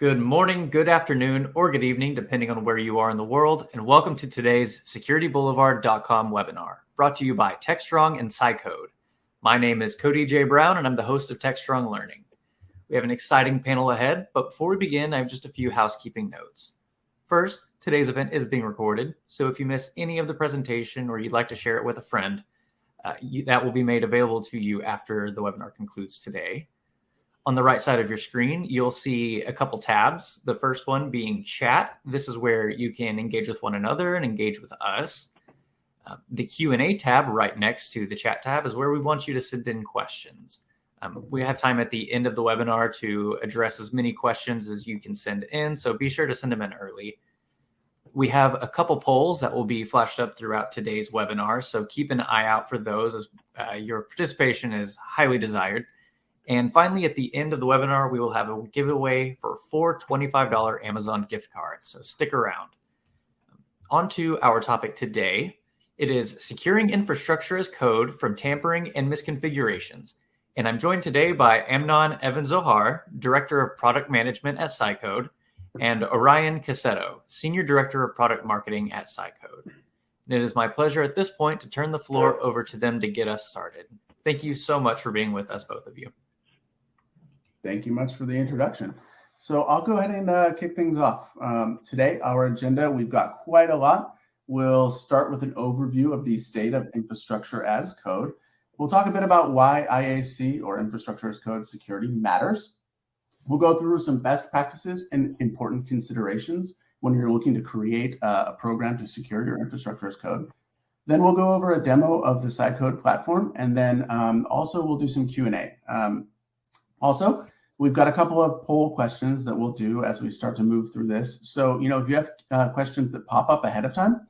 Good morning, good afternoon, or good evening, depending on where you are in the world, and welcome to today's SecurityBoulevard.com webinar, brought to you by TechStrong and SciCode. My name is Cody J. Brown, and I'm the host of TechStrong Learning. We have an exciting panel ahead, but before we begin, I have just a few housekeeping notes. First, today's event is being recorded, so if you miss any of the presentation or you'd like to share it with a friend, that will be made available to you after the webinar concludes today. On the right side of your screen, you'll see a couple tabs. The first one being chat. This is where you can engage with one another and engage with us. The Q&A tab right next to the chat tab is where we want you to send in questions. We have time at the end of the webinar to address as many questions as you can send in, so be sure to send them in early. We have a couple polls that will be flashed up throughout today's webinar, so keep an eye out for those as your participation is highly desired. And finally, at the end of the webinar, we will have a giveaway for 4 $25 Amazon gift cards, so stick around. On to our topic today. It is Securing Infrastructure as Code from Tampering and Misconfigurations. And I'm joined today by Amnon Evan-Zohar, Director of Product Management at SciCode, and Orion Cassetto, Senior Director of Product Marketing at SciCode. And it is my pleasure at this point to turn the floor over to them to get us started. Thank you so much for being with us, both of you. Thank you much for the introduction. So I'll go ahead and kick things off. Today, our agenda, we've got quite a lot. We'll start with an overview of the state of infrastructure as code. We'll talk a bit about why IAC, or infrastructure as code security, matters. We'll go through some best practices and important considerations when you're looking to create a program to secure your infrastructure as code. Then we'll go over a demo of the SciCode platform, and then also we'll do some Q&A. Also, we've got a couple of poll questions that we'll do as we start to move through this. So, if you have questions that pop up ahead of time,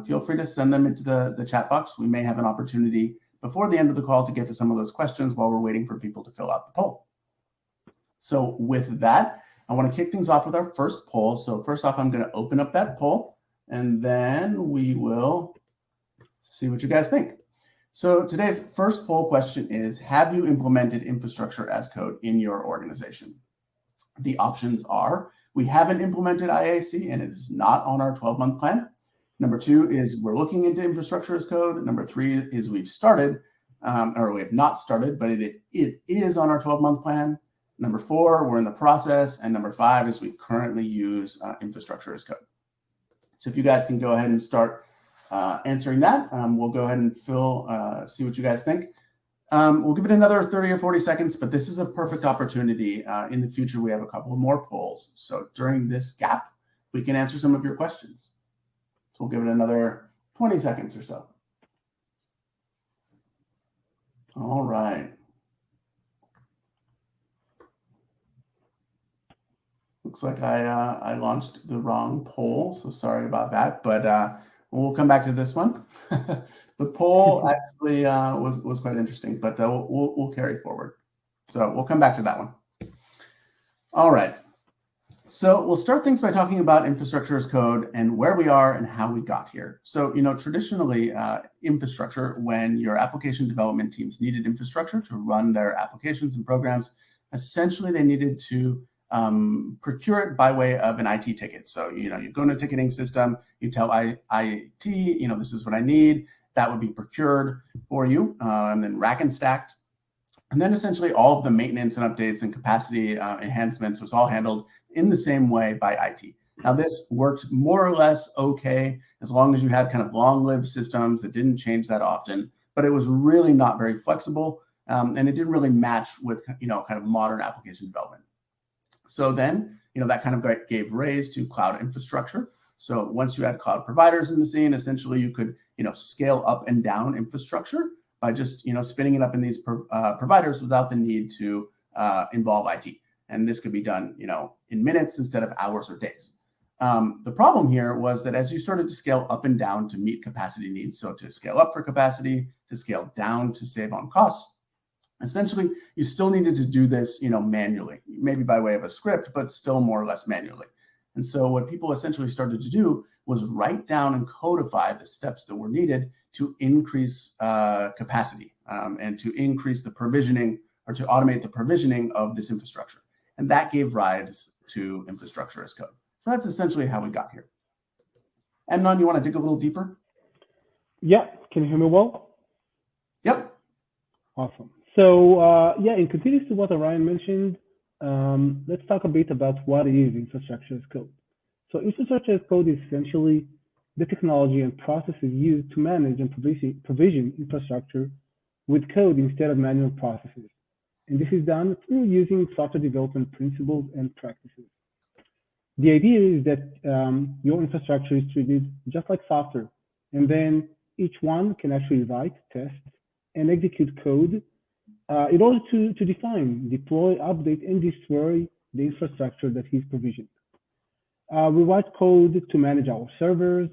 feel free to send them into the chat box. We may have an opportunity before the end of the call to get to some of those questions while we're waiting for people to fill out the poll. So with that, I want to kick things off with our first poll. So first off, I'm going to open up that poll, and then we will see what you guys think. So today's first poll question is, have you implemented infrastructure as code in your organization? The options are, we haven't implemented IAC and it is not on our 12-month plan. Number 2 is we're looking into infrastructure as code. Number 3 is we've started, or we have not started, but it is on our 12-month plan. Number 4, we're in the process. And number 5 is we currently use infrastructure as code. So if you guys can go ahead and start answering that, we'll go ahead and see what you guys think. We'll give it another 30 or 40 seconds, but this is a perfect opportunity. In the future, we have a couple more polls. So during this gap, we can answer some of your questions. So we'll give it another 20 seconds or so. All right. Looks like I launched the wrong poll, so sorry about that, but we'll come back to this one. The poll actually was quite interesting, but we'll carry forward. So we'll come back to that one. All right. So we'll start things by talking about infrastructure as code and where we are and how we got here. So, traditionally, infrastructure, when your application development teams needed infrastructure to run their applications and programs, essentially they needed to procure it by way of an IT ticket. So, you go into a ticketing system, you tell IT, this is what I need. That would be procured for you, and then rack and stacked. And then essentially all of the maintenance and updates and capacity enhancements was all handled in the same way by IT. Now, this worked more or less okay, as long as you had kind of long-lived systems that didn't change that often, but it was really not very flexible, and it didn't really match with, kind of modern application development. So then, that kind of gave rise to cloud infrastructure. So once you had cloud providers in the scene, essentially you could, scale up and down infrastructure by just, spinning it up in these providers without the need to involve IT. And this could be done, in minutes instead of hours or days. The problem here was that as you started to scale up and down to meet capacity needs, so to scale up for capacity, to scale down to save on costs, essentially, you still needed to do this, manually, maybe by way of a script, but still more or less manually. And so what people essentially started to do was write down and codify the steps that were needed to increase capacity and to increase the provisioning, or to automate the provisioning of this infrastructure. And that gave rise to infrastructure as code. So that's essentially how we got here. Amnon, you want to dig a little deeper? Yeah, can you hear me well? Yep. Awesome. So yeah, in continues to what Orion mentioned, let's talk a bit about what is infrastructure as code. So infrastructure as code is essentially the technology and processes used to manage and provision infrastructure with code instead of manual processes. And this is done through using software development principles and practices. The idea is that your infrastructure is treated just like software, and then each one can actually write, test, and execute code in order to define, deploy, update, and destroy the infrastructure that is provisioned. We write code to manage our servers,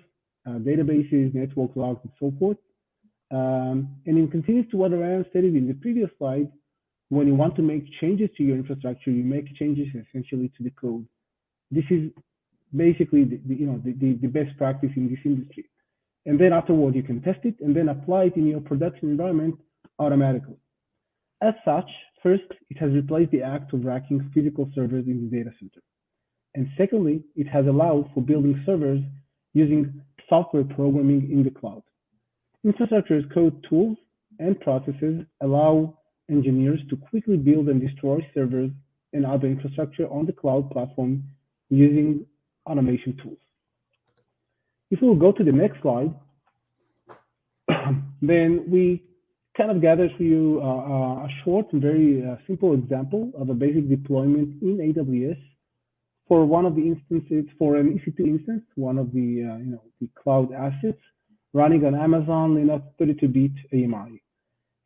databases, network logs, and so forth. And it continues to what Ryan stated in the previous slide. When you want to make changes to your infrastructure, you make changes essentially to the code. This is basically the best practice in this industry. And then afterward, you can test it and then apply it in your production environment automatically. As such, first, it has replaced the act of racking physical servers in the data center. And secondly, it has allowed for building servers using software programming in the cloud. Infrastructure as code tools and processes allow engineers to quickly build and destroy servers and other infrastructure on the cloud platform using automation tools. If we will go to the next slide, then we kind of gathered for you a short and very simple example of a basic deployment in AWS for one of the instances, for an EC2 instance, one of the the cloud assets running on Amazon Linux 32-bit AMI.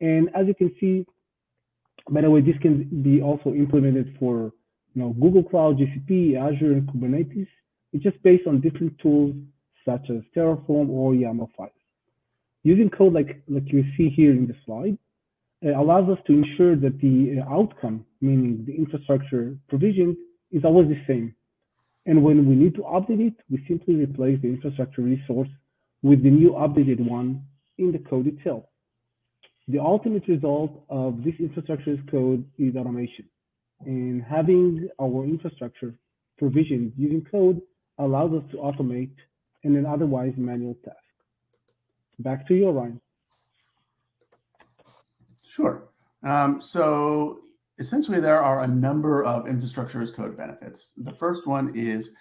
And as you can see, by the way, this can be also implemented for Google Cloud, GCP, Azure, and Kubernetes. It's just based on different tools such as Terraform or YAML files. Using code like you see here in the slide allows us to ensure that the outcome, meaning the infrastructure provision, is always the same. And when we need to update it, we simply replace the infrastructure resource with the new updated one in the code itself. The ultimate result of this infrastructure as code is automation. And having our infrastructure provisioned using code allows us to automate an otherwise manual task. Back to you, Ryan. Sure. So essentially, there are a number of infrastructure as code benefits. The first one is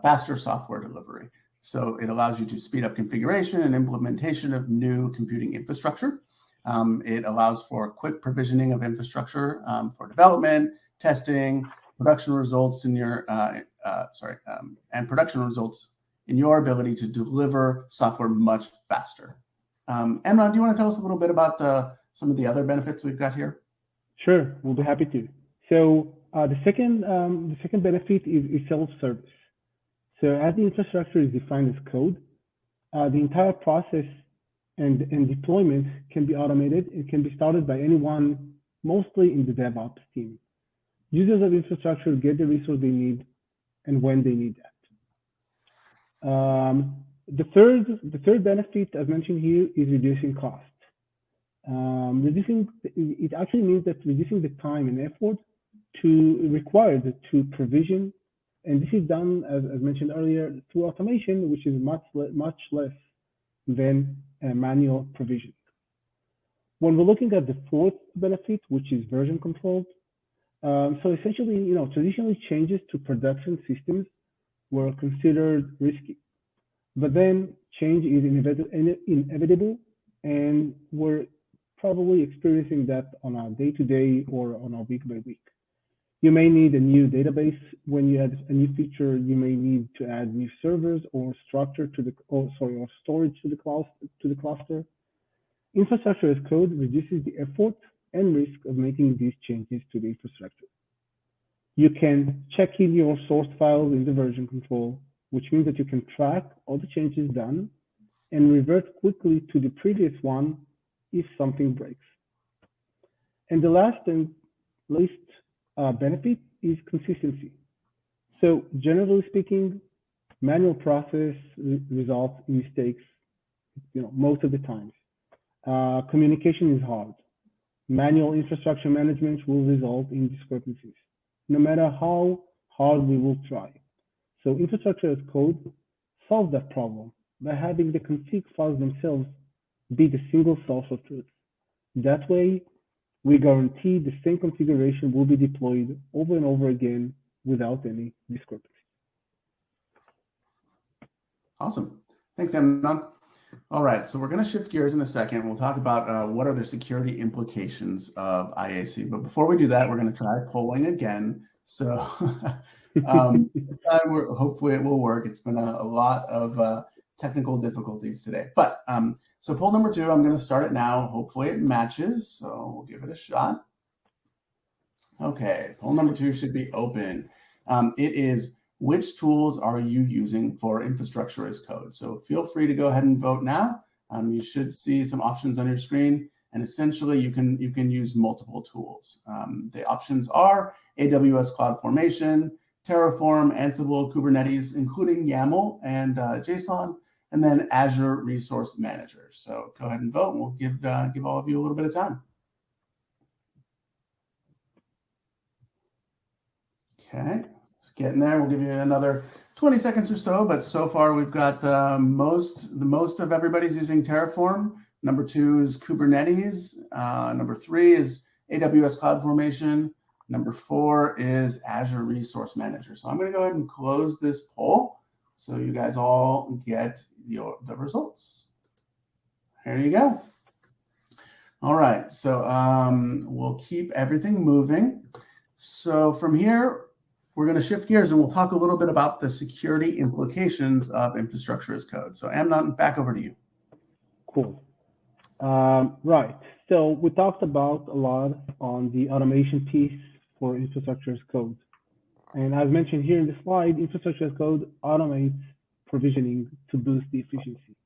faster software delivery. So it allows you to speed up configuration and implementation of new computing infrastructure. It allows for quick provisioning of infrastructure for development, testing, production results in your and production results in your ability to deliver software much faster. Amnon, do you want to tell us a little bit about some of the other benefits we've got here? Sure, we'll be happy to. So the second benefit is self-service. So as the infrastructure is defined as code, the entire process and deployment can be automated. It can be started by anyone, mostly in the DevOps team. Users of infrastructure get the resource they need and when they need that. The third benefit, as mentioned here, is reducing cost. It actually means that reducing the time and effort required to provision, and this is done, as mentioned earlier, through automation, which is much less than manual provision. When we're looking at the fourth benefit, which is version control, so essentially, traditionally changes to production systems were considered risky, but then change is inevitable, and we're probably experiencing that on a day-to-day or on a week-by-week. You may need a new database. When you add a new feature, you may need to add new servers or structure or storage to the cluster. Infrastructure as code reduces the effort and risk of making these changes to the infrastructure. You can check in your source files in the version control, which means that you can track all the changes done and revert quickly to the previous one if something breaks. And the last and least benefit is consistency. So generally speaking, manual process results in mistakes, most of the times. Communication is hard. Manual infrastructure management will result in discrepancies. No matter how hard we will try. So infrastructure as code solves that problem by having the config files themselves be the single source of truth. That way, we guarantee the same configuration will be deployed over and over again without any discrepancy. Awesome. Thanks, Amnon. All right, so we're going to shift gears in a second. We'll talk about what are the security implications of IAC. But before we do that, we're going to try polling again. So hopefully it will work. It's been a lot of technical difficulties today. But so poll number 2, I'm going to start it now. Hopefully it matches. So we'll give it a shot. Okay, poll number 2 should be open. It is, which tools are you using for infrastructure as code? So feel free to go ahead and vote now. You should see some options on your screen, and essentially you can use multiple tools. The options are AWS CloudFormation, Terraform, Ansible, Kubernetes, including YAML and JSON, and then Azure Resource Manager. So go ahead and vote, and we'll give all of you a little bit of time. Okay. It's getting there. We'll give you another 20 seconds or so, but so far we've got the most of everybody's using Terraform. Number 2 is Kubernetes. Number 3 is AWS CloudFormation. Number 4 is Azure Resource Manager. So I'm going to go ahead and close this poll so you guys all get the results. There you go. All right, so we'll keep everything moving. So from here, we're going to shift gears and we'll talk a little bit about the security implications of infrastructure as code. So Amnon, back over to you. Cool. Right. So we talked about a lot on the automation piece for infrastructure as code. And as mentioned here in the slide, infrastructure as code automates provisioning to boost the efficiency.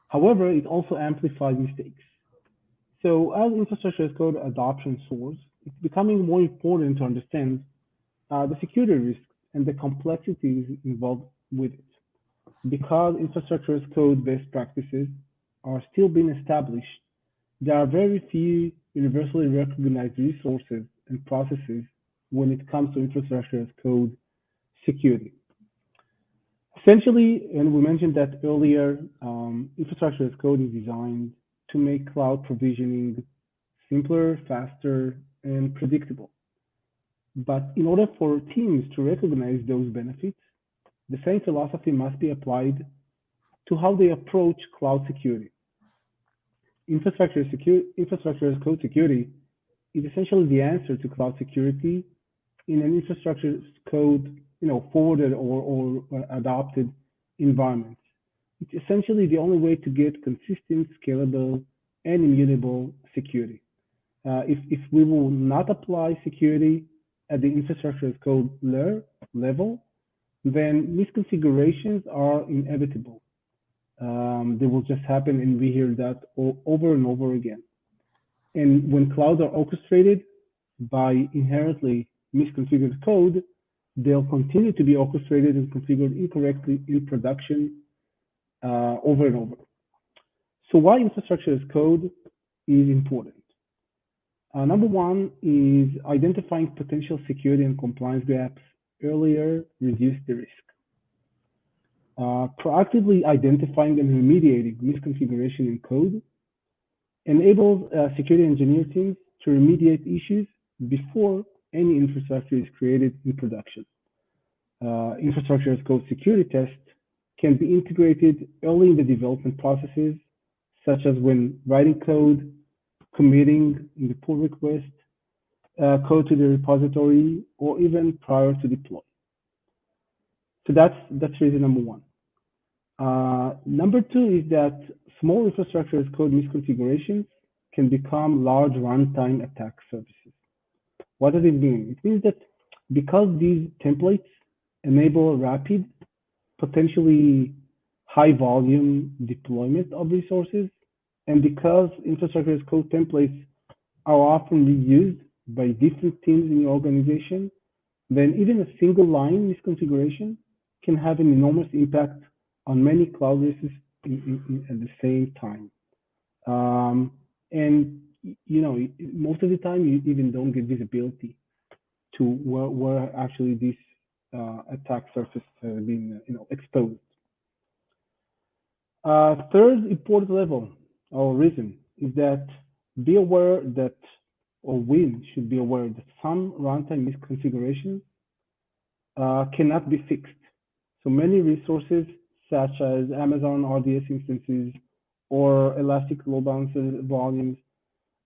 However, it also amplifies mistakes. So as infrastructure as code adoption soars, it's becoming more important to understand the security risks and the complexities involved with it. Because infrastructure as code best practices are still being established, there are very few universally recognized resources and processes when it comes to infrastructure as code security. Essentially, and we mentioned that earlier, infrastructure as code is designed to make cloud provisioning simpler, faster, and predictable. But in order for teams to recognize those benefits, the same philosophy must be applied to how they approach cloud security. Infrastructure as code security is essentially the answer to cloud security in an infrastructure as code, forwarded or adopted environment. It's essentially the only way to get consistent, scalable, and immutable security. If we will not apply security at the infrastructure as code level, then misconfigurations are inevitable. They will just happen, and we hear that over and over again. And when clouds are orchestrated by inherently misconfigured code, they'll continue to be orchestrated and configured incorrectly in production over and over. So why infrastructure as code is important? Number 1 is identifying potential security and compliance gaps earlier reduce the risk. Proactively identifying and remediating misconfiguration in code enables security engineer teams to remediate issues before any infrastructure is created in production. Infrastructure as code security tests can be integrated early in the development processes, such as when writing code, committing in the pull request, code to the repository, or even prior to deploy. So that's reason number 1. Number 2 is that small infrastructure as code misconfigurations can become large runtime attack surfaces. What does it mean? It means that because these templates enable rapid, potentially high volume deployment of resources, and because infrastructure as code templates are often reused by different teams in your organization, then even a single line misconfiguration can have an enormous impact on many cloud resources at the same time. And most of the time you even don't get visibility to where actually this attack surface has been exposed. Third important level or reason is that be aware that, or we should be aware that some runtime misconfigurations cannot be fixed. So many resources such as Amazon RDS instances or Elastic Load Balancer volumes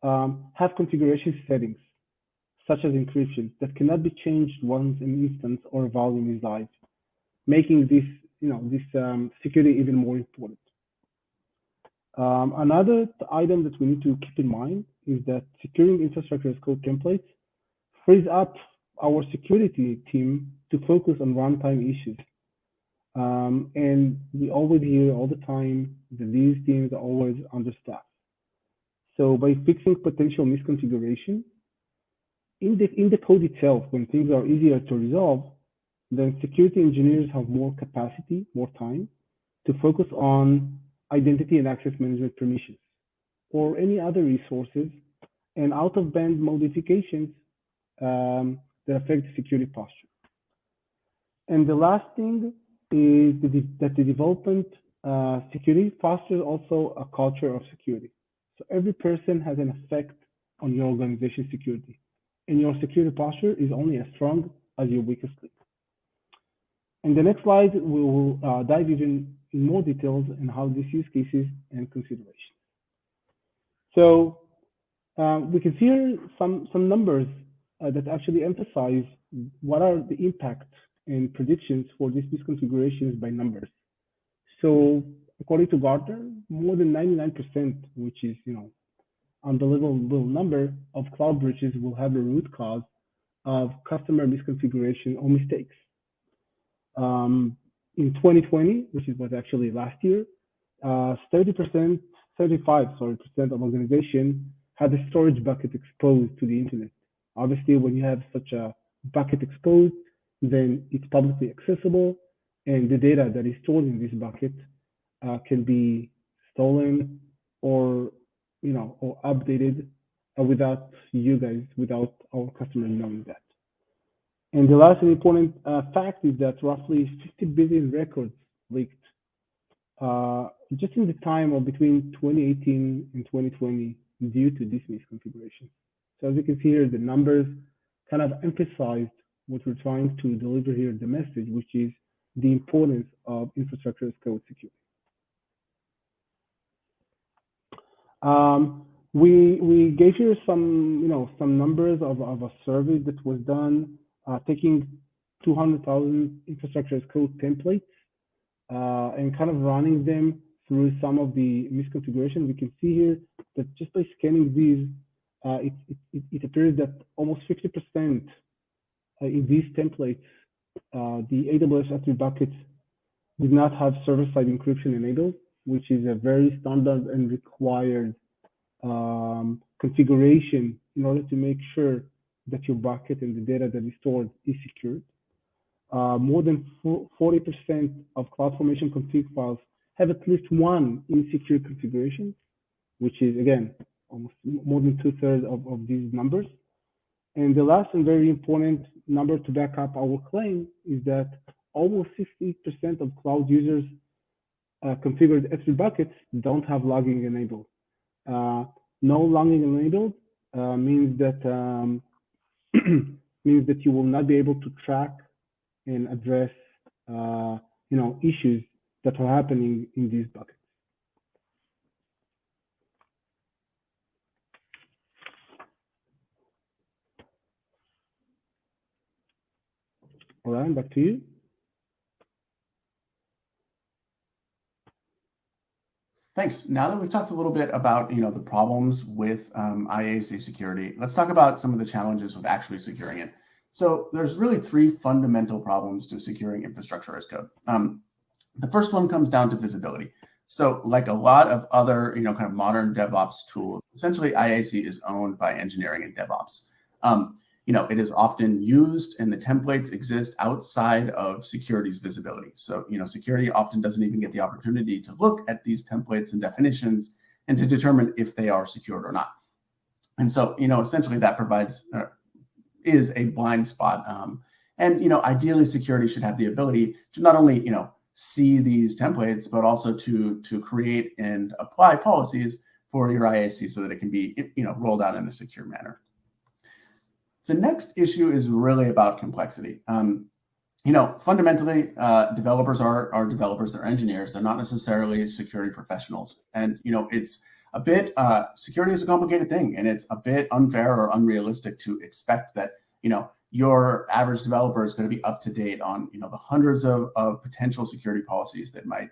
have configuration settings such as encryption that cannot be changed once an instance or volume is live, making this security even more important. Another item that we need to keep in mind is that securing infrastructure as code templates frees up our security team to focus on runtime issues. And we always hear all the time that these teams are always understaffed. So by fixing potential misconfiguration in the code itself, when things are easier to resolve, then security engineers have more capacity, more time to focus on identity and access management permissions or any other resources and out-of-band modifications that affect the security posture. And the last thing is that the development security fosters also a culture of security. So every person has an effect on your organization's security, and your security posture is only as strong as your weakest link. In the next slide, we will dive even in more details on how these use cases and considerations. So we can see here some numbers that actually emphasize what are the impacts and predictions for these misconfigurations by numbers. So according to Gartner, more than 99%, which is unbelievable number of cloud breaches will have a root cause of customer misconfiguration or mistakes. In 2020, which was actually last year, 35% of organizations had a storage bucket exposed to the internet. Obviously, when you have such a bucket exposed, then it's publicly accessible, and the data that is stored in this bucket can be stolen or updated without our customers knowing that. And the last important fact is that roughly 50 billion records leaked just in the time of between 2018 and 2020 due to this misconfiguration. So as you can see here, the numbers kind of emphasized what we're trying to deliver here, the message, which is the importance of infrastructure as code security. We gave here some numbers of a survey that was done taking 200,000 infrastructure as code templates and kind of running them through some of the misconfiguration. We can see here that just by scanning these, it appears that almost 50% in these templates, the AWS S3 buckets did not have server-side encryption enabled, which is a very standard and required configuration in order to make sure that your bucket and the data that is stored is secured. More than 40% of CloudFormation config files have at least one insecure configuration, which is, again, almost more than 2/3 of these numbers. And the last and very important number to back up our claim is that almost 60% of cloud users configured S3 buckets don't have logging enabled. No logging enabled means that you will not be able to track and address issues that are happening in these buckets. All right, back to you. Thanks. Now that we've talked a little bit about the problems with IAC security, let's talk about some of the challenges with actually securing it. So there's really three fundamental problems to securing infrastructure as code. The first one comes down to visibility. So like a lot of other kind of modern DevOps tools, essentially IAC is owned by engineering and DevOps. It is often used and the templates exist outside of security's visibility. So, security often doesn't even get the opportunity to look at these templates and definitions and to determine if they are secured or not. And so, essentially that is a blind spot. And ideally, security should have the ability to not only see these templates, but also to create and apply policies for your IAC so that it can be rolled out in a secure manner. The next issue is really about complexity. Fundamentally, developers are developers, they're engineers, they're not necessarily security professionals. And, it's a bit, security is a complicated thing, and it's a bit unfair or unrealistic to expect that, your average developer is going to be up to date on, the hundreds of potential security policies that might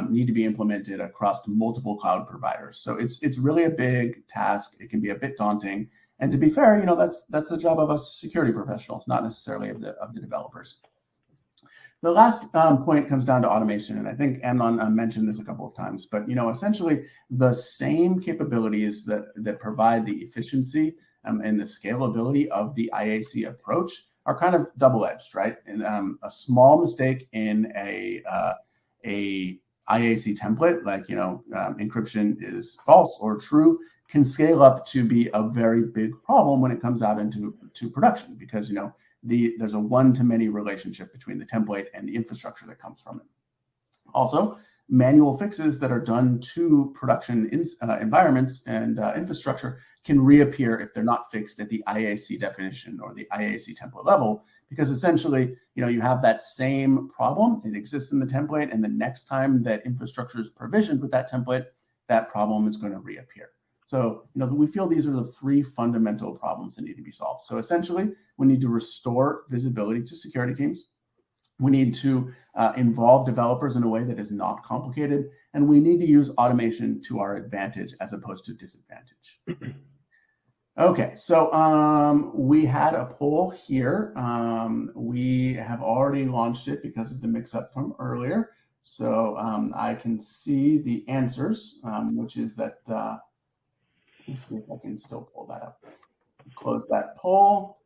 need to be implemented across multiple cloud providers. So it's really a big task. It can be a bit daunting. And to be fair, that's the job of us security professionals, not necessarily of the developers. The last point comes down to automation, and I think Amnon mentioned this a couple of times, but essentially the same capabilities that provide the efficiency and the scalability of the IAC approach are kind of double-edged, right? And a small mistake in a IAC template, like encryption is false or true, can scale up to be a very big problem when it comes out into production, because there's a one-to-many relationship between the template and the infrastructure that comes from it. Also, manual fixes that are done to production environments and infrastructure can reappear if they're not fixed at the IAC definition or the IAC template level, because essentially, you have that same problem. It exists in the template, and the next time that infrastructure is provisioned with that template, that problem is going to reappear. So, we feel these are the three fundamental problems that need to be solved. So essentially, we need to restore visibility to security teams. We need to involve developers in a way that is not complicated, and we need to use automation to our advantage as opposed to disadvantage. Okay, so we had a poll here. We have already launched it because of the mix-up from earlier. So I can see the answers, which is that, let me see if I can still pull that up. Close that poll.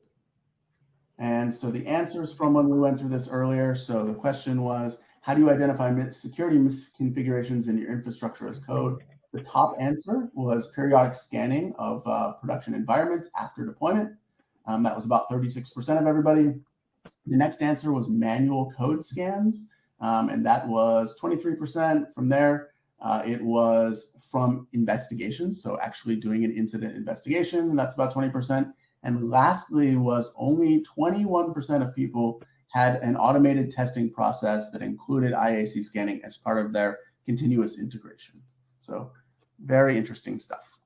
And so the answers from when we went through this earlier. So the question was, how do you identify security misconfigurations in your infrastructure as code? The top answer was periodic scanning of production environments after deployment. That was about 36% of everybody. The next answer was manual code scans, and that was 23%. From there, it was from investigations, so actually doing an incident investigation, and that's about 20%. And lastly was only 21% of people had an automated testing process that included IAC scanning as part of their continuous integration. So very interesting stuff.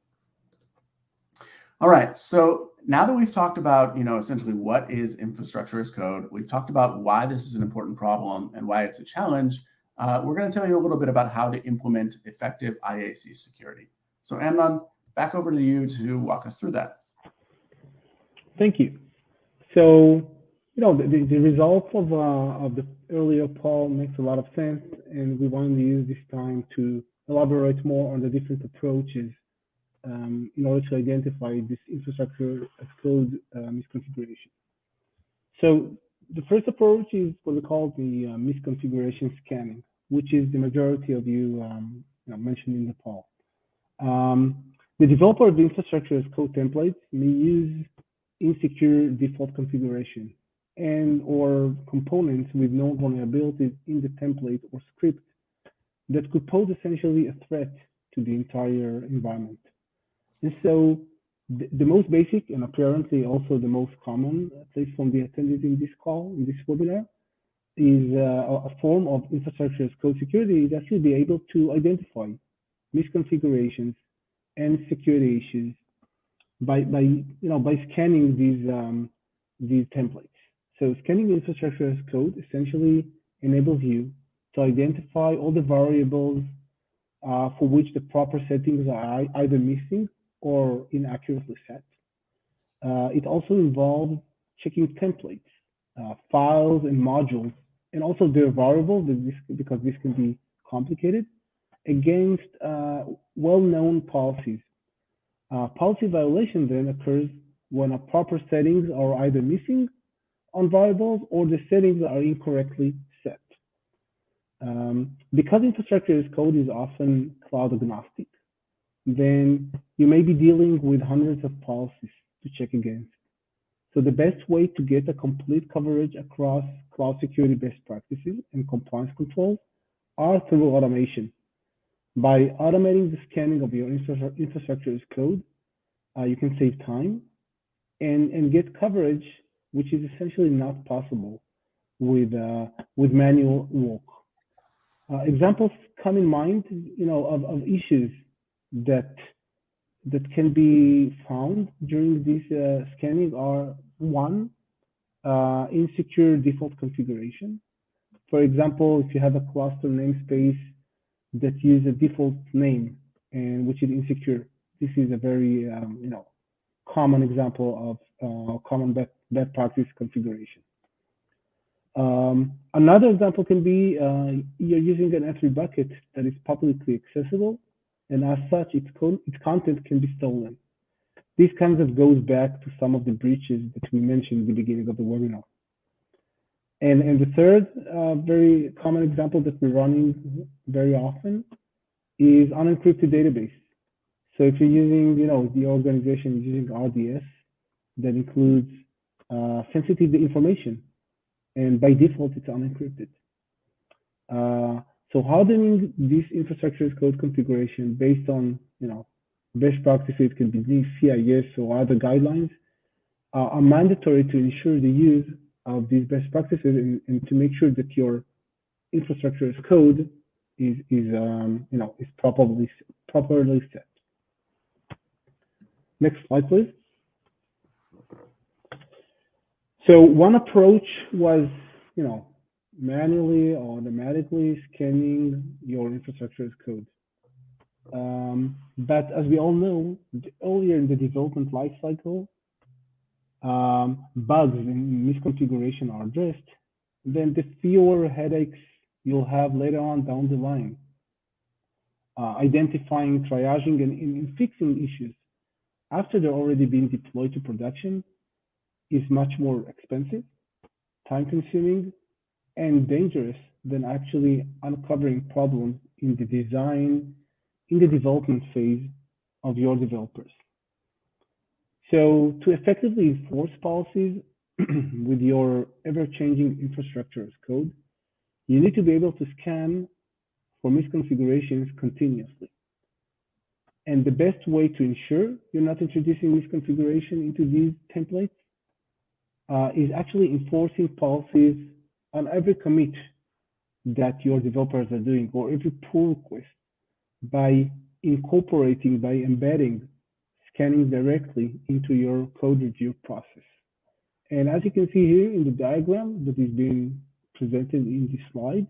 All right, so now that we've talked about, essentially what is infrastructure as code, we've talked about why this is an important problem and why it's a challenge. We're going to tell you a little bit about how to implement effective IAC security. So Amnon, back over to you to walk us through that. Thank you. So, the results of the earlier poll makes a lot of sense, and we wanted to use this time to elaborate more on the different approaches in order to identify this infrastructure as code misconfiguration. So the first approach is what we call the misconfiguration scanning, which is the majority of you mentioned in the poll. The developer of the infrastructure as code templates may use insecure default configuration and or components with known vulnerabilities in the template or script that could pose essentially a threat to the entire environment. And so the most basic and apparently also the most common, at least from the attendees in this call, in this webinar, is a form of infrastructure as code security is actually be able to identify misconfigurations and security issues by scanning these templates. So scanning infrastructure as code essentially enables you to identify all the variables for which the proper settings are either missing or inaccurately set. It also involves checking templates, files, and modules, and also their variables, because this can be complicated, against well-known policies. Policy violation then occurs when proper settings are either missing on variables or the settings are incorrectly set. Because infrastructure as code is often cloud agnostic, then you may be dealing with hundreds of policies to check against. So the best way to get a complete coverage across cloud security best practices and compliance controls are through automation. By automating the scanning of your infrastructure as code, you can save time and get coverage, which is essentially not possible with manual work. Examples come in mind, of issues that can be found during this scanning are one, insecure default configuration. For example, if you have a cluster namespace that use a default name and which is insecure, this is a very common example of common bad practice configuration. Another example can be you're using an S3 bucket that is publicly accessible, and as such, its content can be stolen. This kind of goes back to some of the breaches that we mentioned at the beginning of the webinar. And the third very common example that we're running very often is unencrypted database. So if you're using, the organization is using RDS, that includes sensitive information, and by default, it's unencrypted. So hardening this infrastructure as code configuration based on, best practices can be CIS or other guidelines are mandatory to ensure the use of these best practices and to make sure that your infrastructure as code is properly set. Next slide, please. So one approach was, manually or automatically scanning your infrastructure as code. But as we all know, earlier in the development lifecycle, bugs and misconfiguration are addressed, then the fewer headaches you'll have later on down the line. Identifying, triaging, and fixing issues after they're already being deployed to production is much more expensive, time-consuming, and dangerous than actually uncovering problems in the development phase of your developers. So to effectively enforce policies with your ever-changing infrastructure as code, you need to be able to scan for misconfigurations continuously. And the best way to ensure you're not introducing misconfiguration into these templates is actually enforcing policies on every commit that your developers are doing or every pull request by embedding scanning directly into your code review process. And as you can see here in the diagram that is being presented in this slide,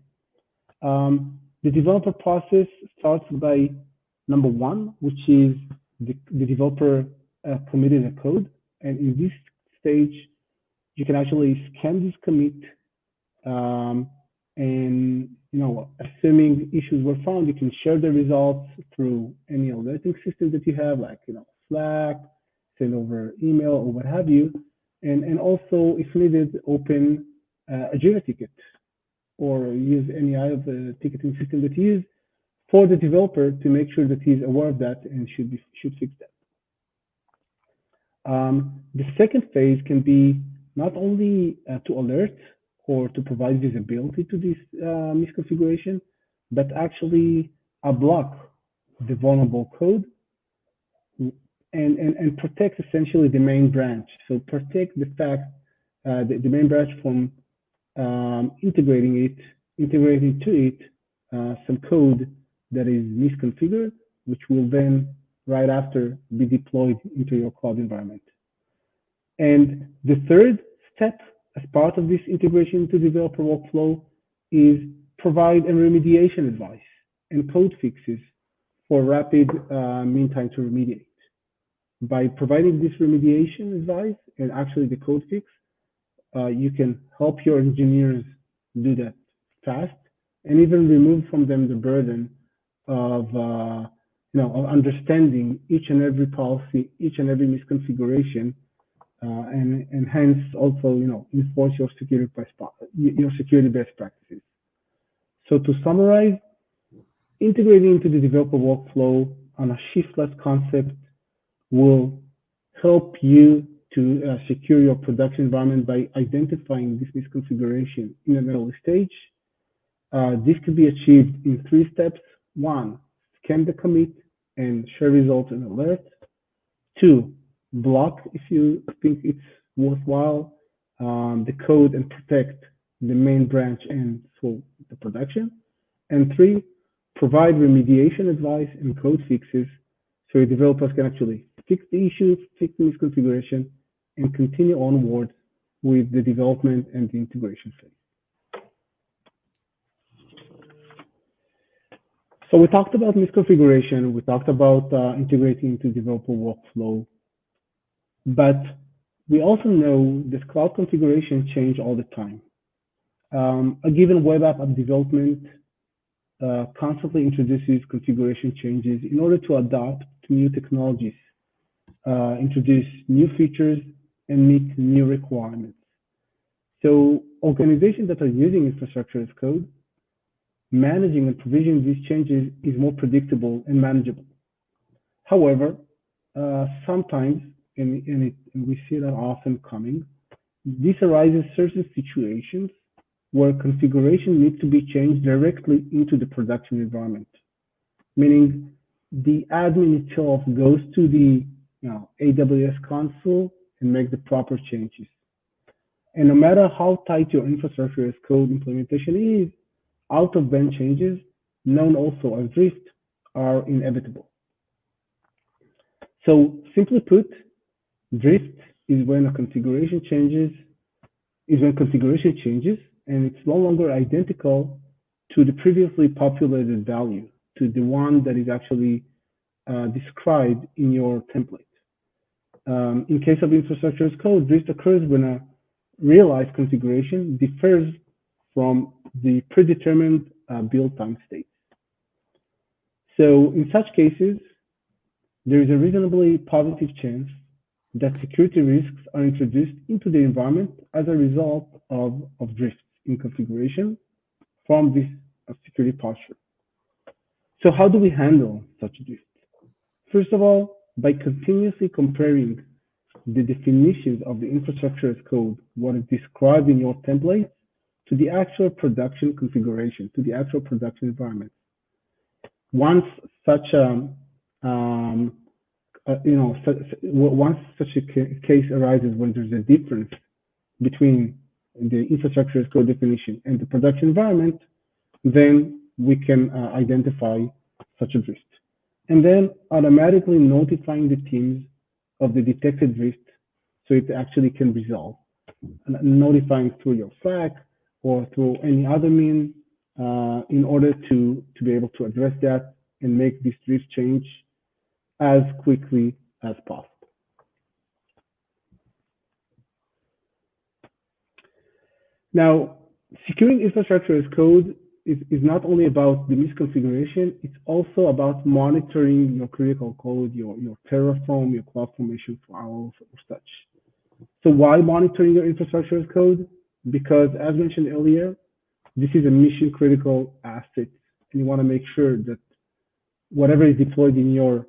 the developer process starts by number one, which is the developer committed a code. And in this stage, you can actually scan this commit and, assuming issues were found, you can share the results through any alerting system that you have, like, Slack, send over email or what have you. And also, if needed, open a Jira ticket or use any other ticketing system that you use for the developer to make sure that he's aware of that and should fix that. The second phase can be not only to alert or to provide visibility to this misconfiguration, but actually block the vulnerable code and protect essentially the main branch. So protect the fact the main branch from integrating to it some code that is misconfigured, which will then right after be deployed into your cloud environment. And the third step as part of this integration into developer workflow is provide a remediation advice and code fixes for rapid mean time to remediate. By providing this remediation advice and actually the code fix, you can help your engineers do that fast and even remove from them the burden of of understanding each and every policy, each and every misconfiguration, and hence also enforce your security best practices. So to summarize, integrating into the developer workflow on a shift left concept will help you to secure your production environment by identifying this misconfiguration in an early stage. This could be achieved in 3 steps. 1, scan the commit and share results and alerts. 2, block if you think it's worthwhile the code and protect the main branch and so the production. And 3, provide remediation advice and code fixes so your developers can actually fix the issues, fix the misconfiguration, and continue onward with the development and the integration phase. So we talked about misconfiguration, we talked about integrating into developer workflow, but we also know this cloud configuration change all the time. A given web app development constantly introduces configuration changes in order to adapt to new technologies, introduce new features, and meet new requirements. So organizations that are using infrastructure as code, managing and provisioning these changes is more predictable and manageable. However, sometimes, and we see that often coming, this arises certain situations where configuration needs to be changed directly into the production environment, meaning the admin itself goes to the AWS console and make the proper changes. And no matter how tight your infrastructure as code implementation is, out-of-band changes, known also as drift, are inevitable. So simply put, drift is when configuration changes and it's no longer identical to the previously populated value, to the one that is actually described in your template. In case of infrastructure as code, drift occurs when a realized configuration differs from the predetermined build time state. So in such cases, there is a reasonably positive chance that security risks are introduced into the environment as a result of drifts in configuration from this security posture. So how do we handle such drifts? First of all, by continuously comparing the definitions of the infrastructure as code, what is described in your template, to the actual production configuration, to the actual production environment. Once such once such a case arises when there's a difference between the infrastructure as code definition and the production environment, then we can identify such a drift. And then automatically notifying the teams of the detected drift so it actually can resolve. Notifying through your Slack or through any other means in order to be able to address that and make this drift change as quickly as possible. Now, securing infrastructure as code is not only about the misconfiguration, it's also about monitoring your critical code, your Terraform, your CloudFormation files, or such. So why monitoring your infrastructure as code? Because as mentioned earlier, this is a mission critical asset, and you want to make sure that whatever is deployed in your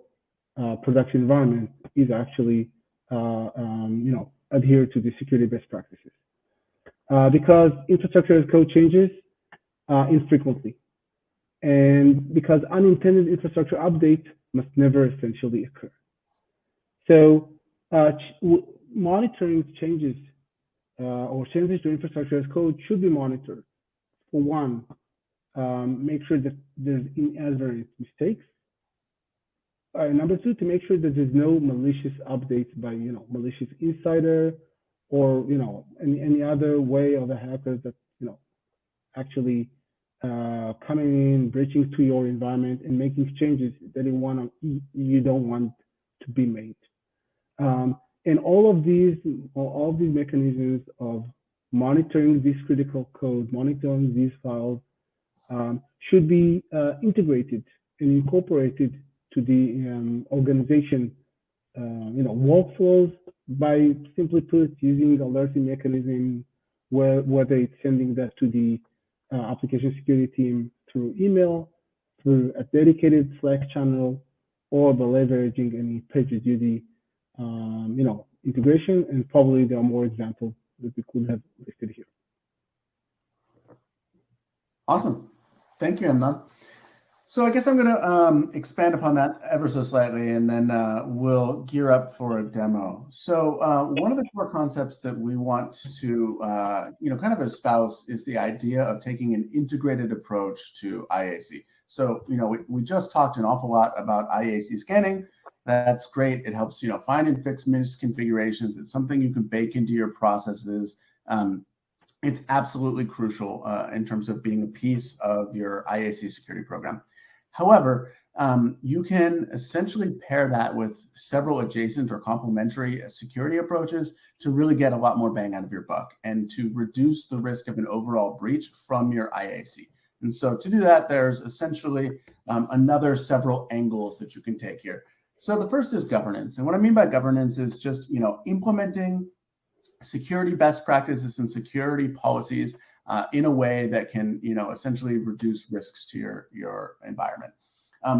production environment is actually adhere to the security best practices. Because infrastructure as code changes infrequently, and because unintended infrastructure updates must never essentially occur. So monitoring changes or changes to infrastructure as code should be monitored. For one, make sure that there's inadvertent mistakes. Number two, to make sure that there's no malicious updates by malicious insider or any other way of a hacker that actually coming in, breaching to your environment and making changes that you don't want to be made. And all of these mechanisms of monitoring this critical code, monitoring these files, should be integrated and incorporated to the organization, workflows by simply put using alerting mechanism, whether it's sending that to the application security team through email, through a dedicated Slack channel, or by leveraging any PagerDuty, integration, and probably there are more examples that we could have listed here. Awesome. Thank you, Amnon. So I guess I'm going to expand upon that ever so slightly, and then we'll gear up for a demo. So one of the core concepts that we want to, kind of espouse is the idea of taking an integrated approach to IAC. So, we just talked an awful lot about IAC scanning. That's great. It helps, find and fix misconfigurations. It's something you can bake into your processes. It's absolutely crucial in terms of being a piece of your IAC security program. However, you can essentially pair that with several adjacent or complementary security approaches to really get a lot more bang out of your buck and to reduce the risk of an overall breach from your IAC. And so to do that, there's essentially another several angles that you can take here. So the first is governance. And what I mean by governance is just, implementing security best practices and security policies in a way that can, essentially reduce risks to your environment.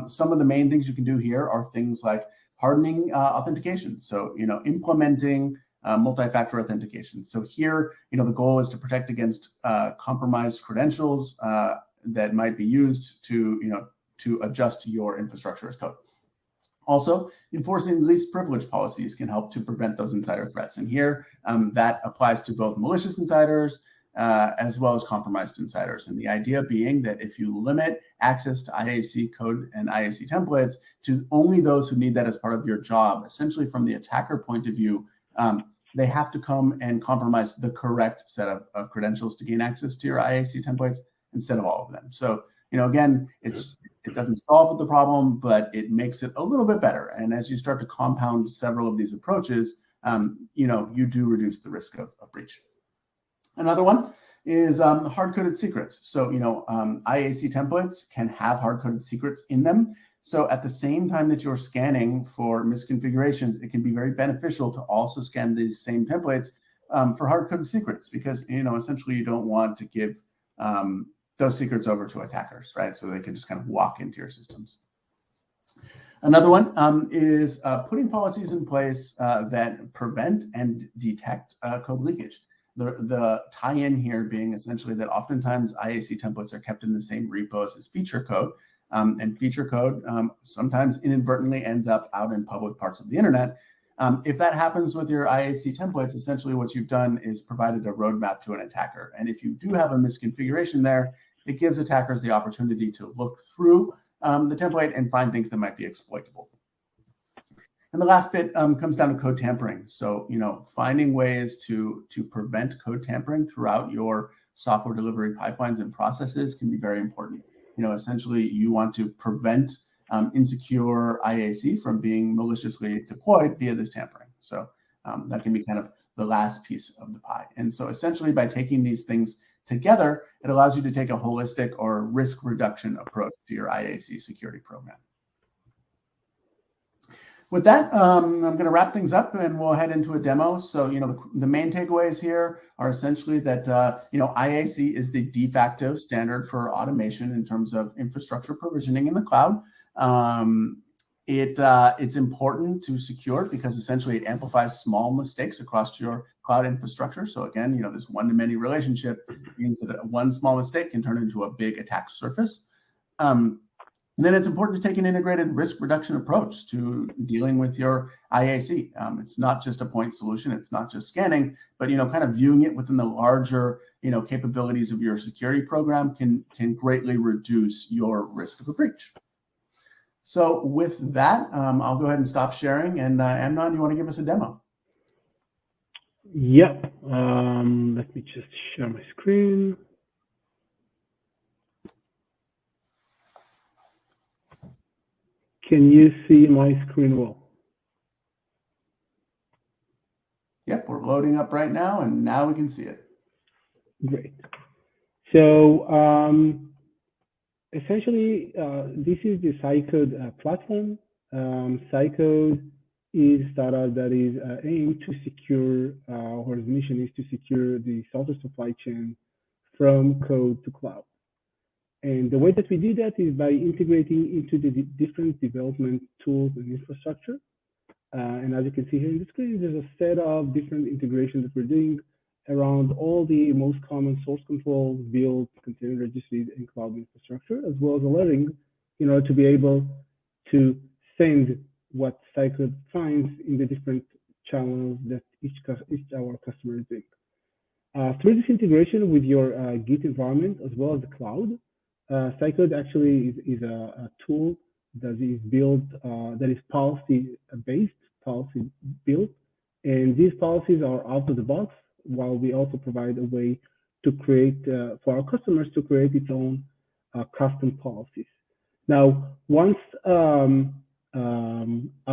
Some of the main things you can do here are things like hardening authentication. So, implementing multi-factor authentication. So here, the goal is to protect against compromised credentials that might be used to adjust your infrastructure as code. Also, enforcing least privilege policies can help to prevent those insider threats. And here, that applies to both malicious insiders as well as compromised insiders. And the idea being that if you limit access to IAC code and IAC templates to only those who need that as part of your job, essentially from the attacker point of view, they have to come and compromise the correct set of credentials to gain access to your IAC templates instead of all of them. So, again, it doesn't solve the problem, but it makes it a little bit better. And as you start to compound several of these approaches, you do reduce the risk of breach. Another one is hard-coded secrets. So, IAC templates can have hard-coded secrets in them. So at the same time that you're scanning for misconfigurations, it can be very beneficial to also scan these same templates for hard-coded secrets because, essentially you don't want to give those secrets over to attackers, right? So they can just kind of walk into your systems. Another one is putting policies in place that prevent and detect code leakage. The tie-in here being essentially that oftentimes IAC templates are kept in the same repos as feature code, and feature code sometimes inadvertently ends up out in public parts of the internet. If that happens with your IAC templates, essentially what you've done is provided a roadmap to an attacker. And if you do have a misconfiguration there, it gives attackers the opportunity to look through the template and find things that might be exploitable. And the last bit comes down to code tampering. So, finding ways to prevent code tampering throughout your software delivery pipelines and processes can be very important. Essentially, you want to prevent insecure IAC from being maliciously deployed via this tampering. So that can be kind of the last piece of the pie. And so essentially by taking these things together, it allows you to take a holistic or risk reduction approach to your IAC security program. With that, I'm going to wrap things up and we'll head into a demo. So, the main takeaways here are essentially that, IAC is the de facto standard for automation in terms of infrastructure provisioning in the cloud. It's important to secure because essentially it amplifies small mistakes across your cloud infrastructure. So again, this one-to-many relationship means that one small mistake can turn into a big attack surface. And then it's important to take an integrated risk reduction approach to dealing with your IAC. It's not just a point solution. It's not just scanning, but, kind of viewing it within the larger, capabilities of your security program can greatly reduce your risk of a breach. So with that, I'll go ahead and stop sharing. And Amnon, you want to give us a demo? Yep. Let me just share my screen. Can you see my screen well? Yep, we're loading up right now, and now we can see it. Great. So essentially, this is the Cycode platform. Cycode is a startup that is aimed to secure, or its mission is to secure the software supply chain from code to cloud. And the way that we do that is by integrating into the different development tools and infrastructure. And as you can see here in the screen, there's a set of different integrations that we're doing around all the most common source control, build, container registries, and cloud infrastructure, as well as alerting in order to be able to send what Cyclone finds in the different channels that each our customer is doing. Through this integration with your Git environment as well as the cloud, Cyclone actually is a tool that is built, that is policy-based, policy built, and these policies are out of the box, while we also provide a way to create, for our customers to create its own custom policies. Now, once a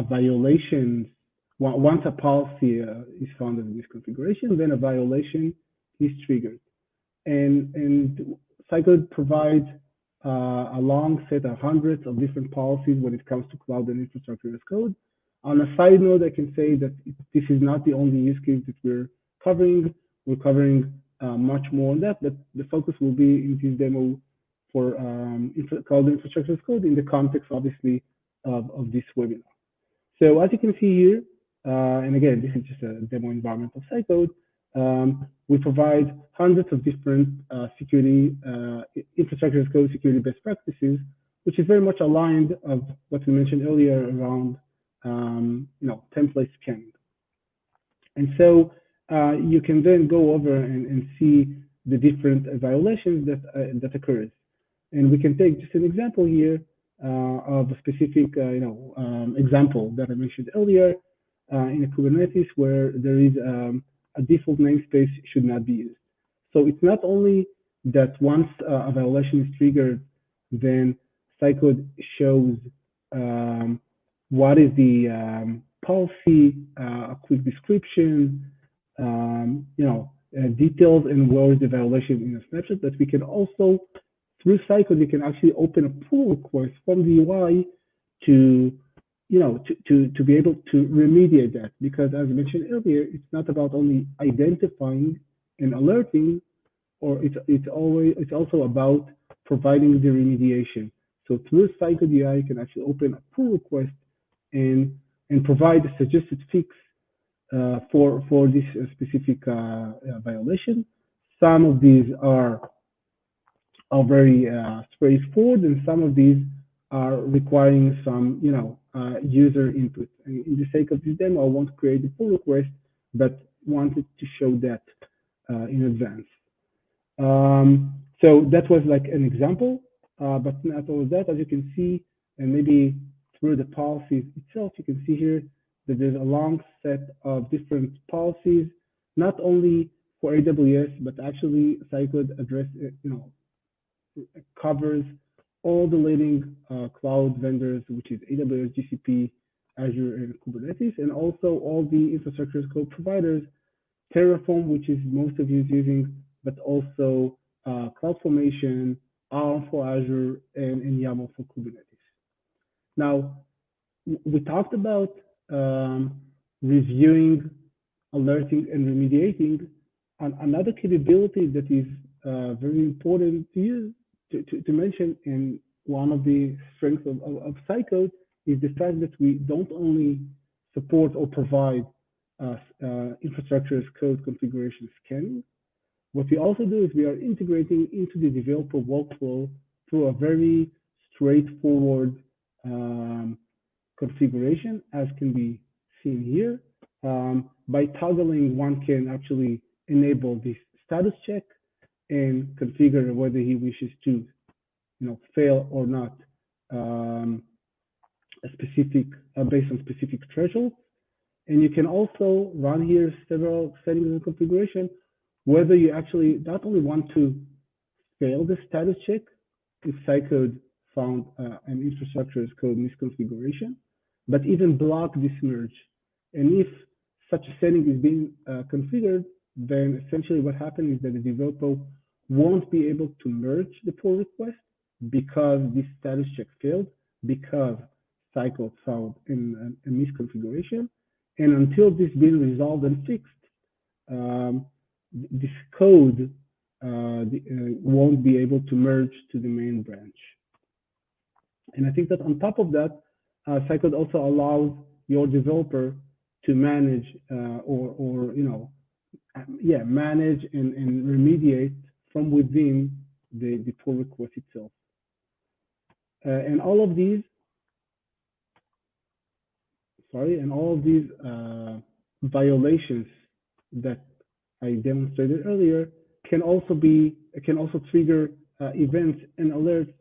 violation, once a policy is found as a misconfiguration, then a violation is triggered. And Cyclone provides a long set of hundreds of different policies when it comes to cloud and infrastructure as code. On a side note, I can say that this is not the only use case that we're covering. We're covering much more on that, but the focus will be in this demo for cloud infrastructure as code in the context, obviously, of this webinar. So as you can see here, and again, this is just a demo environment of Cyclone, we provide hundreds of different security, infrastructure as code security best practices, which is very much aligned of what we mentioned earlier around template scanning. And so you can then go over and see the different violations that occurs. And we can take just an example here of a specific example that I mentioned earlier in a Kubernetes where there is a default namespace should not be used. So it's not only that once a violation is triggered, then Cyclone shows what is the policy, a quick description, details and where is the violation in a snapshot. But we can also, through Cyclone, you can actually open a pull request from the UI to be able to remediate that, because as I mentioned earlier, it's not about only identifying and alerting, or it's also about providing the remediation. So through Cyclone UI, you can actually open a pull request and provide a suggested fix for this specific violation. Some of these are very straightforward, and some of these are requiring some, user input. And in the sake of this demo, I won't create the pull request, but wanted to show that in advance. So that was like an example, but not all of that. As you can see, and maybe through the policies itself, you can see here that there's a long set of different policies, not only for AWS, but actually Cyclone covers all the leading cloud vendors, which is AWS, GCP, Azure, and Kubernetes, and also all the infrastructure as code providers, Terraform, which is most of you using, but also CloudFormation, ARM for Azure, and YAML for Kubernetes. Now, we talked about reviewing, alerting, and remediating. And another capability that is very important to use, to mention, and one of the strengths of Cyclone is the fact that we don't only support or provide infrastructure as code configuration scanning. What we also do is we are integrating into the developer workflow through a very straightforward configuration, as can be seen here. By toggling, one can actually enable this status check and configure whether he wishes to, fail or not, based on specific thresholds. And you can also run here several settings and configuration, whether you actually not only want to fail the status check if Cyclone found an infrastructure as code misconfiguration, but even block this merge. And if such a setting is being configured, then essentially what happens is that the developer won't be able to merge the pull request because this status check failed, because Cyclone found a misconfiguration. And until this being resolved and fixed, this code won't be able to merge to the main branch. And I think that on top of that, Cyclone also allows your developer to manage manage and remediate from within the pull request itself. And all of these violations that I demonstrated earlier can also trigger events and alerts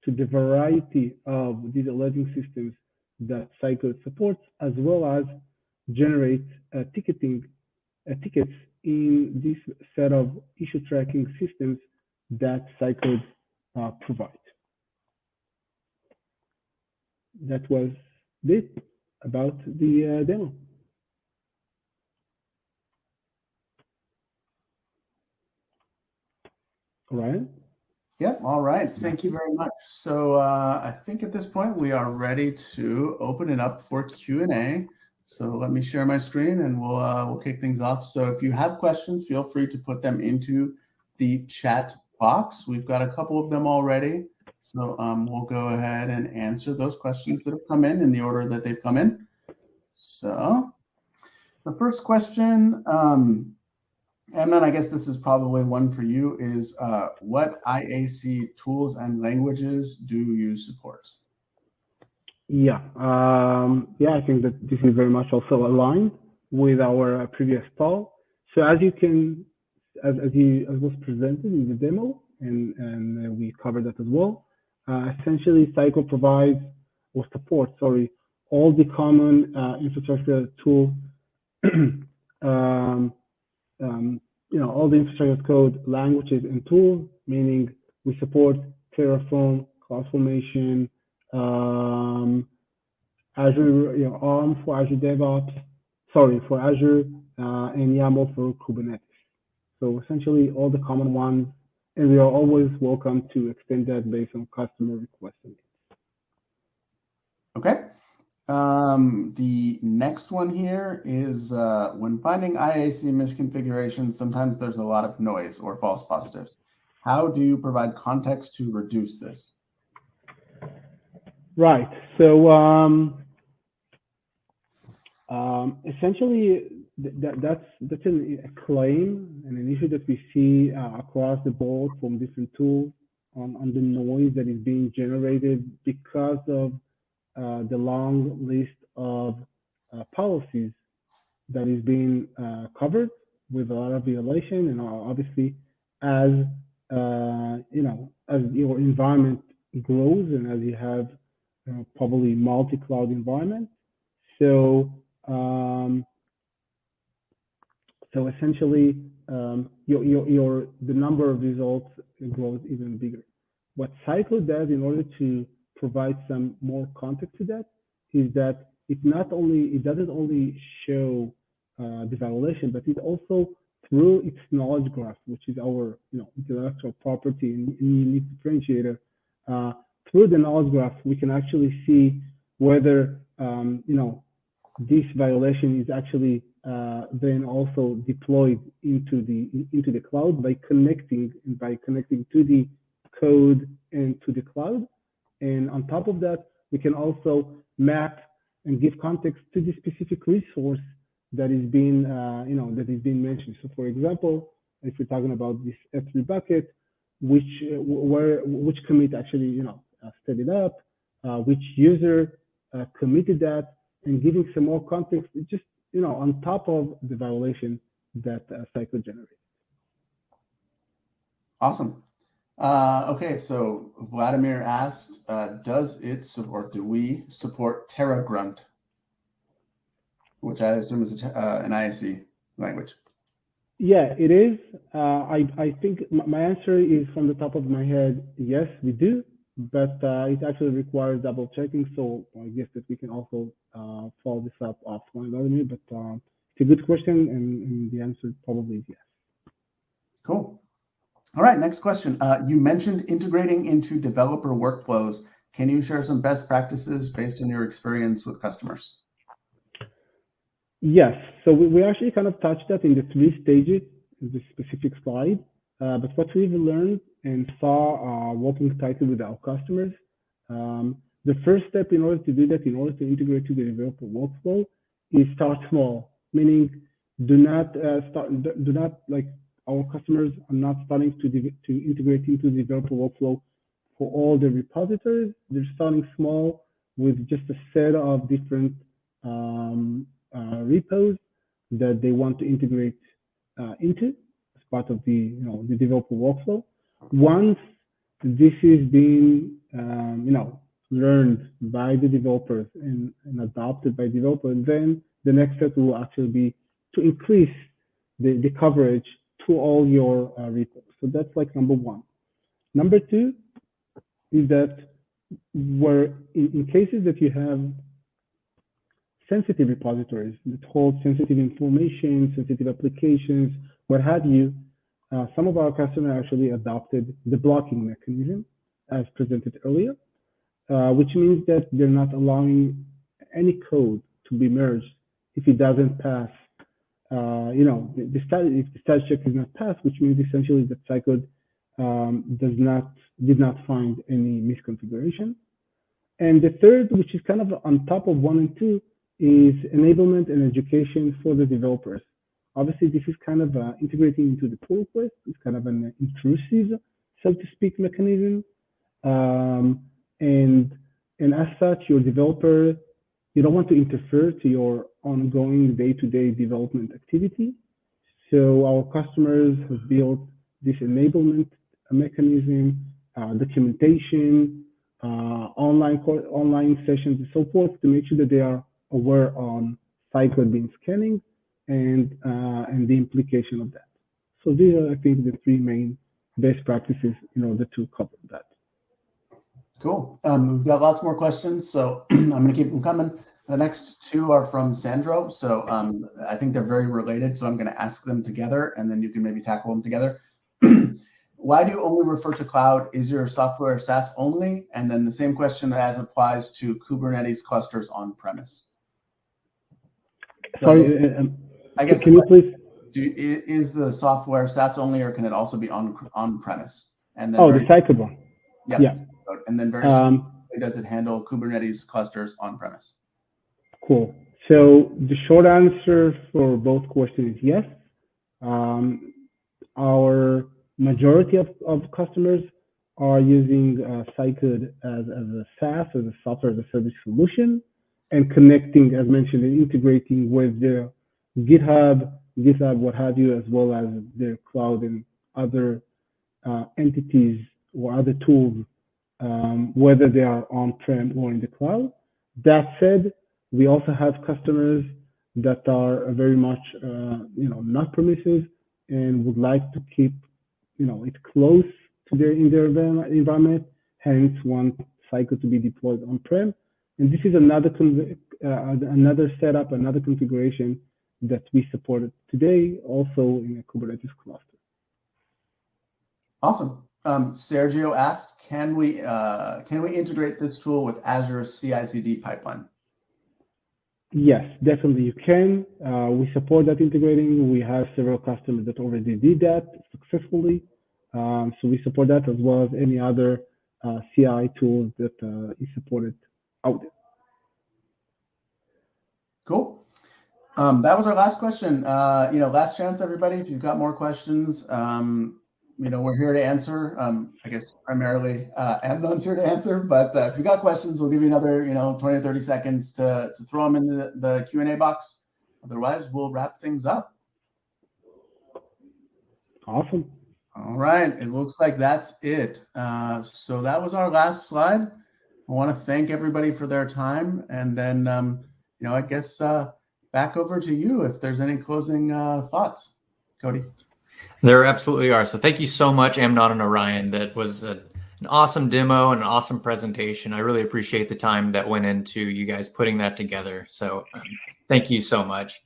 to the variety of these alerting systems that Cycode supports, as well as generate tickets in this set of issue tracking systems that Cycode provides. That was it about the demo. Ryan? Yep. All right. Thank you very much. So I think at this point we are ready to open it up for Q&A. So let me share my screen and we'll kick things off. So if you have questions, feel free to put them into the chat box. We've got a couple of them already. So we'll go ahead and answer those questions that have come in the order that they've come in. So the first question, Amnon, I guess this is probably one for you, is what IAC tools and languages do you support? Yeah, I think that this is very much also aligned with our previous talk. So as was presented in the demo, and we covered that as well. Essentially, Cycode provides or supports, all the common infrastructure tools. All the infrastructure code languages and tools, meaning we support Terraform, CloudFormation, Azure, ARM for Azure DevOps, for Azure, and YAML for Kubernetes. So essentially all the common ones, and we are always welcome to extend that based on customer requesting it. Okay. The next one here is when finding IAC misconfigurations, sometimes there's a lot of noise or false positives. How do you provide context to reduce this? Right. So essentially, that's a claim and an issue that we see across the board from different tools on the noise that is being generated because of the long list of policies that is being covered with a lot of violation, and obviously as as your environment grows and as you have probably multi-cloud environment, so essentially the number of results grows even bigger. What Cycode does in order to provide some more context to that is that it doesn't only show the violation, but it also, through its knowledge graph, which is our intellectual property and unique differentiator, through the knowledge graph we can actually see whether this violation is actually then also deployed into the cloud by connecting to the code and to the cloud. And on top of that, we can also map and give context to the specific resource that is being mentioned. So, for example, if we're talking about this S3 bucket, which commit actually set it up, which user committed that, and giving some more context, just on top of the violation that Cycode generates. Awesome. Okay, so Vladimir asked, do we support TerraGrunt, which I assume is an IAC language? Yeah, it is. I think my answer is from the top of my head, yes, we do, but it actually requires double checking. So I guess that we can also follow this up offline, Vladimir, but it's a good question, and the answer probably is yes. Cool. All right, next question. You mentioned integrating into developer workflows. Can you share some best practices based on your experience with customers? Yes, so we actually kind of touched that in the 3 stages in this specific slide. But what we've learned and saw working tightly with our customers, The first step in order to do that, in order to integrate to the developer workflow, is start small, meaning do not like our customers are not starting to integrate into the developer workflow for all the repositories. They're starting small with just a set of different repos that they want to integrate into as part of the developer workflow. Once this is being learned by the developers and adopted by developers, then the next step will actually be to increase the coverage to all your repos. So that's like number one. Number two is that where in cases that you have sensitive repositories that hold sensitive information, sensitive applications, what have you, some of our customers actually adopted the blocking mechanism as presented earlier, which means that they're not allowing any code to be merged if it doesn't pass. If the status check is not passed, which means essentially that Cycode did not find any misconfiguration. And the third, which is kind of on top of 1 and 2, is enablement and education for the developers. Obviously, this is kind of integrating into the pull request. It's kind of an intrusive, so to speak, mechanism. And as such, your developer, you don't want to interfere to your ongoing day-to-day development activity. So our customers have built this enablement mechanism, documentation, online sessions, and so forth to make sure that they are aware on Cycode being scanning and the implication of that. So these are, I think, the three main best practices in order to cover that. Cool. We've got lots more questions, so I'm going to keep them coming. The next two are from Sandro, so I think they're very related, so I'm going to ask them together, and then you can maybe tackle them together. Why do you only refer to cloud? Is your software SaaS only? And then the same question as applies to Kubernetes clusters on-premise. Sorry, I guess can you please? Is the software SaaS only, or can it also be on-premise? And then the Cycode one. Yeah. And then very specifically, does it handle Kubernetes clusters on-premise? Cool. So the short answer for both questions is yes. Our majority of customers are using Cycode as a SaaS, as a software as a service solution, and connecting, as mentioned, and integrating with their GitHub, what have you, as well as their cloud and other entities or other tools, whether they are on-prem or in the cloud. That said, we also have customers that are very much, not permissive and would like to keep, it close to their environment. Hence, want Cycode to be deployed on-prem. And this is another setup, another configuration that we support today, also in a Kubernetes cluster. Awesome. Sergio asked, can we integrate this tool with Azure CI/CD pipeline? Yes, definitely you can. We support that integrating. We have several customers that already did that successfully. So we support that as well as any other CI tools that is supported out there. Cool. That was our last question. Last chance, everybody. If you've got more questions, we're here to answer. I guess primarily Amnon's here to answer, but if you got questions, we'll give you another 20 or 30 seconds to throw them in the Q&A box. Otherwise, we'll wrap things up. Awesome. All right. It looks like that's it. So that was our last slide. I want to thank everybody for their time. And then, I guess back over to you if there's any closing thoughts. Cody. There absolutely are. So thank you so much, Amnon and Orion. That was an awesome demo and an awesome presentation. I really appreciate the time that went into you guys putting that together. So thank you so much.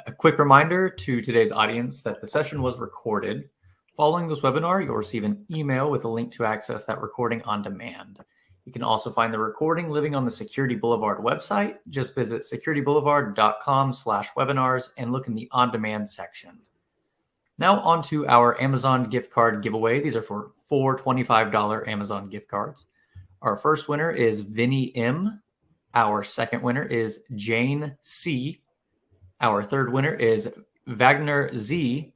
A quick reminder to today's audience that the session was recorded. Following this webinar, you'll receive an email with a link to access that recording on demand. You can also find the recording living on the Security Boulevard website. Just visit securityboulevard.com/webinars and look in the on-demand section. Now on to our Amazon gift card giveaway. These are for 4 $25 Amazon gift cards. Our first winner is Vinny M. Our second winner is Jane C. Our third winner is Wagner Z.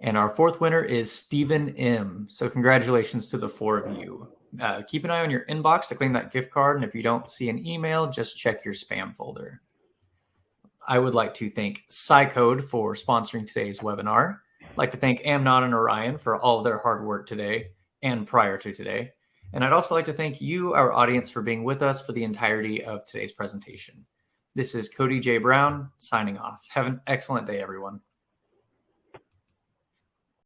And our fourth winner is Stephen M. So congratulations to the 4 of you. Keep an eye on your inbox to claim that gift card. And if you don't see an email, just check your spam folder. I would like to thank SciCode for sponsoring today's webinar. I'd like to thank Amnon and Orion for all of their hard work today and prior to today. And I'd also like to thank you, our audience, for being with us for the entirety of today's presentation. This is Cody J. Brown signing off. Have an excellent day, everyone.